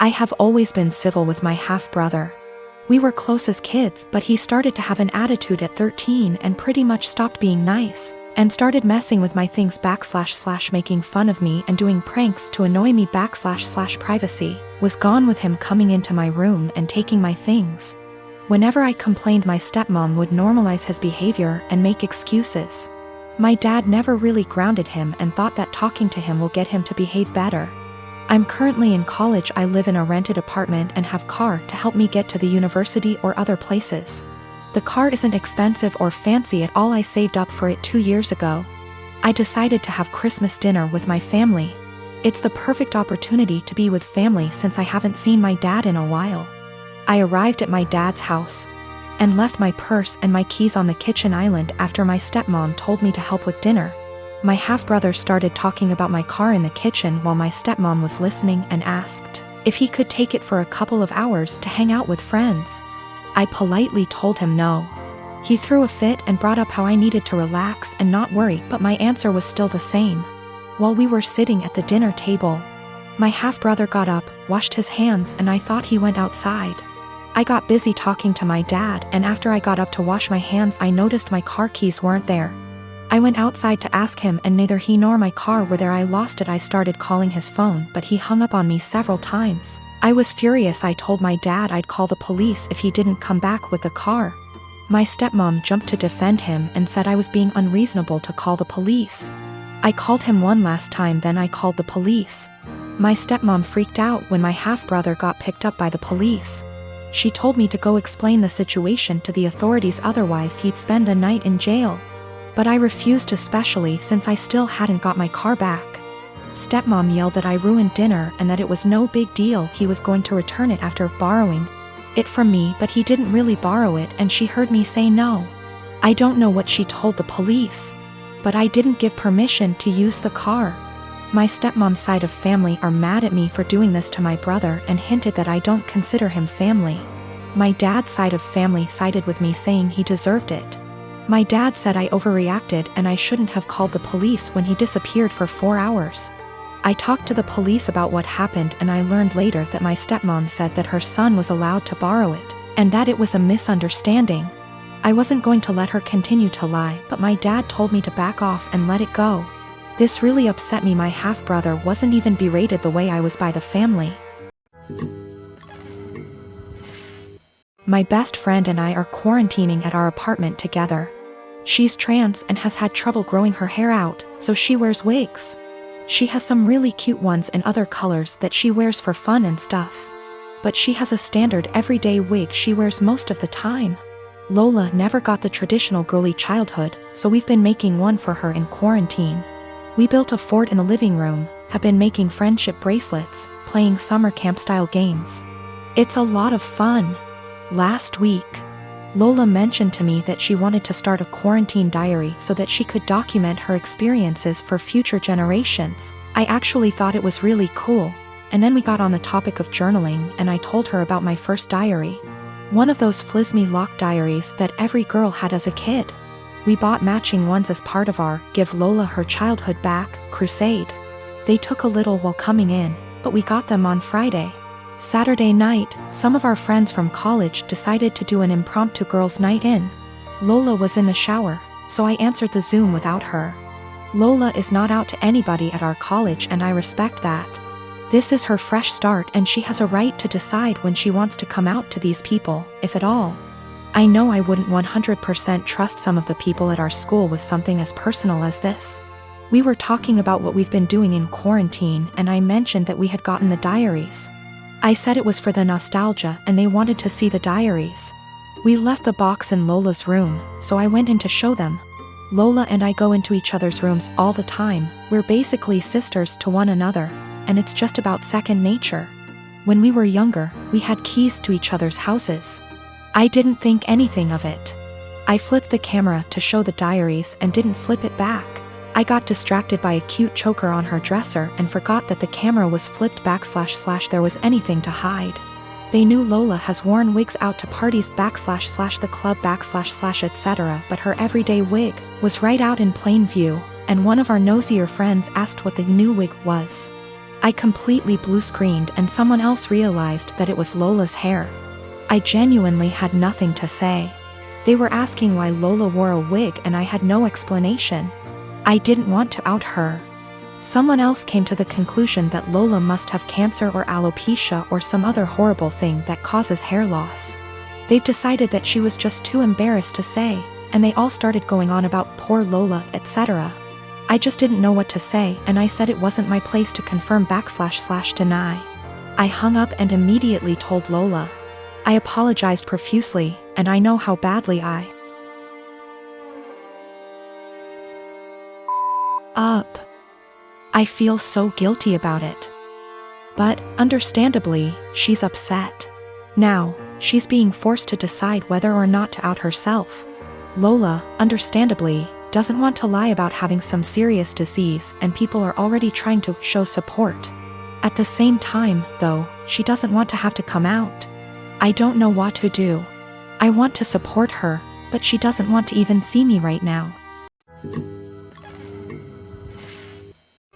I have always been civil with my half-brother. We were close as kids, but he started to have an attitude at 13 and pretty much stopped being nice, and started messing with my things / making fun of me and doing pranks to annoy me / privacy was gone with him coming into my room and taking my things. Whenever I complained, my stepmom would normalize his behavior and make excuses. My dad never really grounded him and thought that talking to him will get him to behave better. I'm currently in college. I live in a rented apartment and have car to help me get to the university or other places. The car isn't expensive or fancy at all. I saved up for it 2 years ago. I decided to have Christmas dinner with my family. It's the perfect opportunity to be with family since I haven't seen my dad in a while. I arrived at my dad's house and left my purse and my keys on the kitchen island after my stepmom told me to help with dinner. My half-brother started talking about my car in the kitchen while my stepmom was listening and asked if he could take it for a couple of hours to hang out with friends. I politely told him no. He threw a fit and brought up how I needed to relax and not worry, but my answer was still the same. While we were sitting at the dinner table, my half-brother got up, washed his hands, and I thought he went outside. I got busy talking to my dad, and after I got up to wash my hands, I noticed my car keys weren't there. I went outside to ask him, and neither he nor my car were there. I lost it. I started calling his phone, but he hung up on me several times. I was furious. I told my dad I'd call the police if he didn't come back with the car. My stepmom jumped to defend him and said I was being unreasonable to call the police. I called him one last time, then I called the police. My stepmom freaked out when my half-brother got picked up by the police. She told me to go explain the situation to the authorities, otherwise he'd spend the night in jail. But I refused, especially since I still hadn't got my car back. Stepmom yelled that I ruined dinner and that it was no big deal. He was going to return it after borrowing it from me, but he didn't really borrow it, and she heard me say no. I don't know what she told the police, but I didn't give permission to use the car. My stepmom's side of family are mad at me for doing this to my brother and hinted that I don't consider him family. My dad's side of family sided with me, saying he deserved it. My dad said I overreacted and I shouldn't have called the police when he disappeared for 4 hours. I talked to the police about what happened, and I learned later that my stepmom said that her son was allowed to borrow it, and that it was a misunderstanding. I wasn't going to let her continue to lie, but my dad told me to back off and let it go. This really upset me. My half-brother wasn't even berated the way I was by the family. My best friend and I are quarantining at our apartment together. She's trans and has had trouble growing her hair out, so she wears wigs. She has some really cute ones and other colors that she wears for fun and stuff. But she has a standard everyday wig she wears most of the time. Lola never got the traditional girly childhood, so we've been making one for her in quarantine. We built a fort in the living room, have been making friendship bracelets, playing summer camp-style games. It's a lot of fun. Last week, Lola mentioned to me that she wanted to start a quarantine diary so that she could document her experiences for future generations. I actually thought it was really cool, and then we got on the topic of journaling and I told her about my first diary. One of those flismy lock diaries that every girl had as a kid. We bought matching ones as part of our Give Lola Her Childhood Back crusade. They took a little while coming in, but we got them on Friday. Saturday night, some of our friends from college decided to do an impromptu girls' night in. Lola was in the shower, so I answered the Zoom without her. Lola is not out to anybody at our college, and I respect that. This is her fresh start, and she has a right to decide when she wants to come out to these people, if at all. I know I wouldn't 100% trust some of the people at our school with something as personal as this. We were talking about what we've been doing in quarantine, and I mentioned that we had gotten the diaries. I said it was for the nostalgia and they wanted to see the diaries. We left the box in Lola's room, so I went in to show them. Lola and I go into each other's rooms all the time. We're basically sisters to one another, and it's just about second nature. When we were younger, we had keys to each other's houses. I didn't think anything of it. I flipped the camera to show the diaries and didn't flip it back. I got distracted by a cute choker on her dresser and forgot that the camera was flipped back / there was anything to hide. They knew Lola has worn wigs out to parties / the club / etc., but her everyday wig was right out in plain view, and one of our nosier friends asked what the new wig was. I completely blue-screened and someone else realized that it was Lola's hair. I genuinely had nothing to say. They were asking why Lola wore a wig and I had no explanation. I didn't want to out her. Someone else came to the conclusion that Lola must have cancer or alopecia or some other horrible thing that causes hair loss. They've decided that she was just too embarrassed to say, and they all started going on about poor Lola, etc. I just didn't know what to say, and I said it wasn't my place to confirm/deny. I hung up and immediately told Lola. I apologized profusely, and I know how badly I feel so guilty about it. But, understandably, she's upset. Now, she's being forced to decide whether or not to out herself. Lola, understandably, doesn't want to lie about having some serious disease, and people are already trying to show support. At the same time, though, she doesn't want to have to come out. I don't know what to do. I want to support her, but she doesn't want to even see me right now.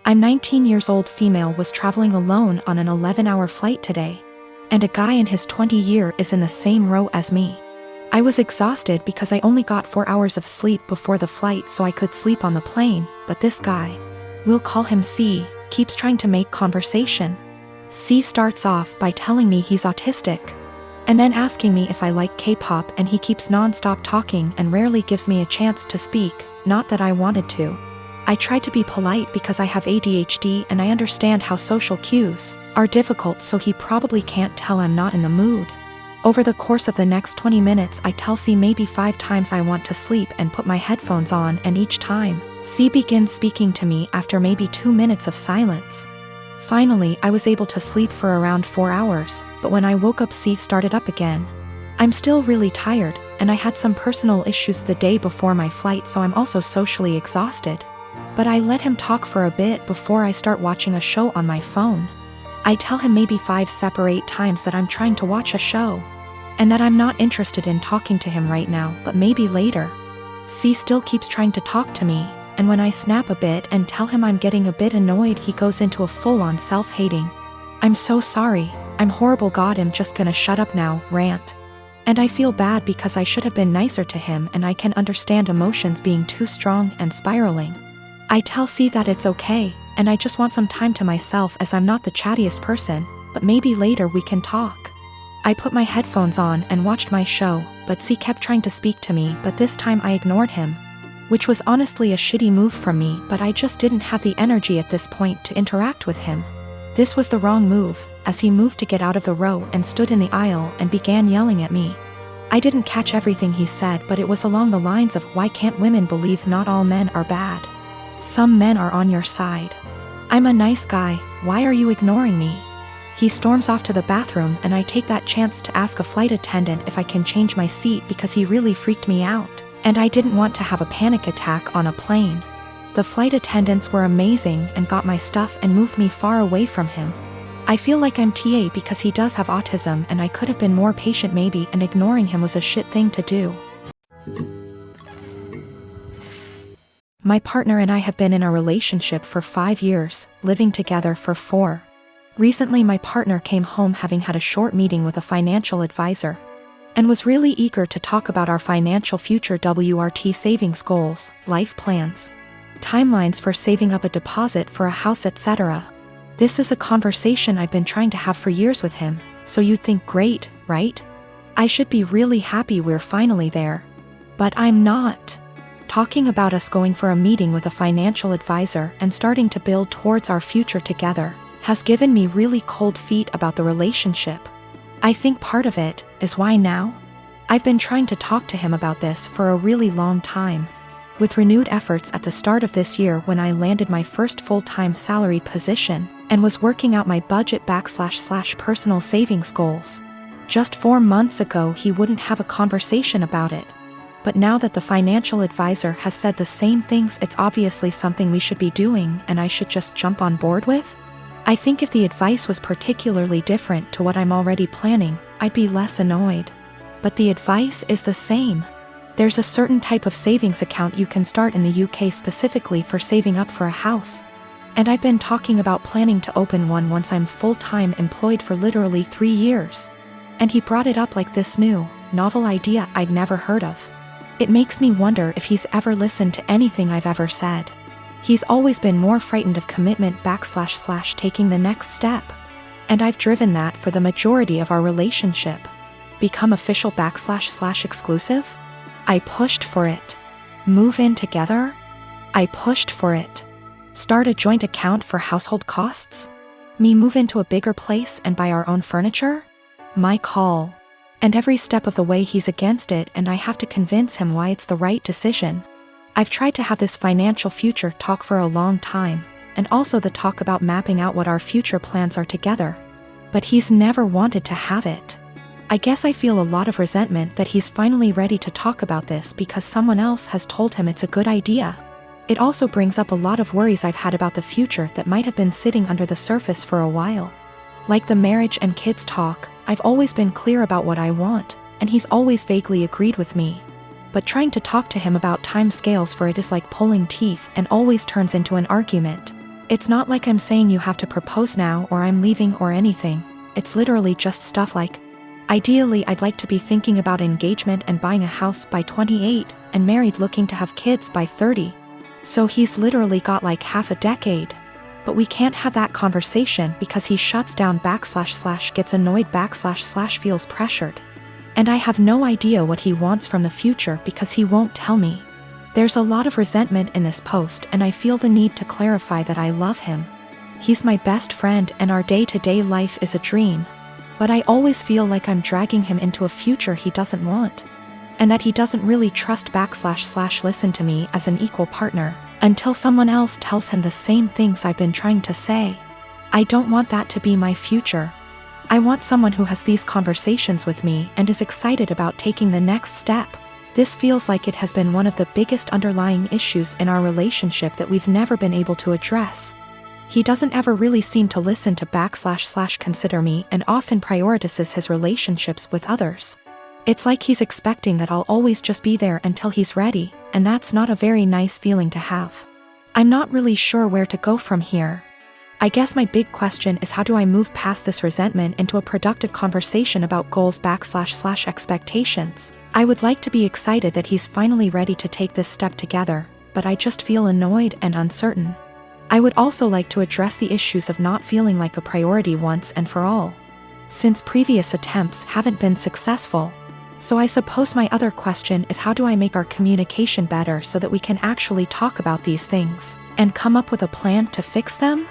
I'm 19 years old female was traveling alone on an 11-hour flight today. And a guy in his 20s is in the same row as me. I was exhausted because I only got 4 hours of sleep before the flight so I could sleep on the plane, but this guy, we'll call him C, keeps trying to make conversation. C starts off by telling me he's autistic, and then asking me if I like K-pop, and he keeps non-stop talking and rarely gives me a chance to speak, not that I wanted to. I tried to be polite because I have ADHD and I understand how social cues are difficult, so he probably can't tell I'm not in the mood. Over the course of the next 20 minutes I tell C maybe 5 times I want to sleep and put my headphones on, and each time, C begins speaking to me after maybe 2 minutes of silence. Finally, I was able to sleep for around 4 hours, but when I woke up C started up again. I'm still really tired, and I had some personal issues the day before my flight, so I'm also socially exhausted. But I let him talk for a bit before I start watching a show on my phone. I tell him maybe 5 separate times that I'm trying to watch a show, and that I'm not interested in talking to him right now, but maybe later. C still keeps trying to talk to me, and when I snap a bit and tell him I'm getting a bit annoyed, he goes into a full-on self-hating, "I'm so sorry, I'm horrible, God, I'm just gonna shut up now" rant. And I feel bad because I should have been nicer to him, and I can understand emotions being too strong and spiraling. I tell C that it's okay, and I just want some time to myself as I'm not the chattiest person, but maybe later we can talk. I put my headphones on and watched my show, but C kept trying to speak to me, but this time I ignored him. Which was honestly a shitty move from me, but I just didn't have the energy at this point to interact with him. This was the wrong move, as he moved to get out of the row and stood in the aisle and began yelling at me. I didn't catch everything he said, but it was along the lines of, "Why can't women believe not all men are bad? Some men are on your side. I'm a nice guy, why are you ignoring me?" He storms off to the bathroom, and I take that chance to ask a flight attendant if I can change my seat because he really freaked me out, and I didn't want to have a panic attack on a plane. The flight attendants were amazing and got my stuff and moved me far away from him. I feel like I'm TA because he does have autism, and I could have been more patient maybe, and ignoring him was a shit thing to do. My partner and I have been in a relationship for 5 years, living together for 4. Recently my partner came home having had a short meeting with a financial advisor, and was really eager to talk about our financial future, WRT savings goals, life plans, timelines for saving up a deposit for a house, etc. This is a conversation I've been trying to have for years with him, so you'd think great, right? I should be really happy we're finally there. But I'm not. Talking about us going for a meeting with a financial advisor and starting to build towards our future together has given me really cold feet about the relationship. I think part of it is why now? I've been trying to talk to him about this for a really long time, with renewed efforts at the start of this year when I landed my first full-time salaried position and was working out my budget / personal savings goals. Just 4 months ago he wouldn't have a conversation about it. But now that the financial advisor has said the same things, it's obviously something we should be doing, and I should just jump on board with? I think if the advice was particularly different to what I'm already planning, I'd be less annoyed. But the advice is the same. There's a certain type of savings account you can start in the UK specifically for saving up for a house. And I've been talking about planning to open one once I'm full-time employed for literally 3 years. And he brought it up like this new, novel idea I'd never heard of. It makes me wonder if he's ever listened to anything I've ever said. He's always been more frightened of commitment / taking the next step. And I've driven that for the majority of our relationship. Become official / exclusive? I pushed for it. Move in together? I pushed for it. Start a joint account for household costs? Me move into a bigger place and buy our own furniture? My call. And every step of the way he's against it, and I have to convince him why it's the right decision. I've tried to have this financial future talk for a long time, and also the talk about mapping out what our future plans are together. But he's never wanted to have it. I guess I feel a lot of resentment that he's finally ready to talk about this because someone else has told him it's a good idea. It also brings up a lot of worries I've had about the future that might have been sitting under the surface for a while. Like the marriage and kids talk, I've always been clear about what I want, and he's always vaguely agreed with me. But trying to talk to him about time scales for it is like pulling teeth and always turns into an argument. It's not like I'm saying you have to propose now or I'm leaving or anything. It's literally just stuff like, ideally I'd like to be thinking about engagement and buying a house by 28 and married looking to have kids by 30. So he's literally got like half a decade. But we can't have that conversation because he shuts down / gets annoyed / feels pressured. And I have no idea what he wants from the future because he won't tell me. There's a lot of resentment in this post, and I feel the need to clarify that I love him. He's my best friend and our day-to-day life is a dream. But I always feel like I'm dragging him into a future he doesn't want. And that he doesn't really trust / listen to me as an equal partner, until someone else tells him the same things I've been trying to say. I don't want that to be my future. I want someone who has these conversations with me and is excited about taking the next step. This feels like it has been one of the biggest underlying issues in our relationship that we've never been able to address. He doesn't ever really seem to listen to / consider me and often prioritizes his relationships with others. It's like he's expecting that I'll always just be there until he's ready, and that's not a very nice feeling to have. I'm not really sure where to go from here. I guess my big question is, how do I move past this resentment into a productive conversation about goals / expectations? I would like to be excited that he's finally ready to take this step together, but I just feel annoyed and uncertain. I would also like to address the issues of not feeling like a priority once and for all, since previous attempts haven't been successful. So I suppose my other question is, how do I make our communication better so that we can actually talk about these things and come up with a plan to fix them?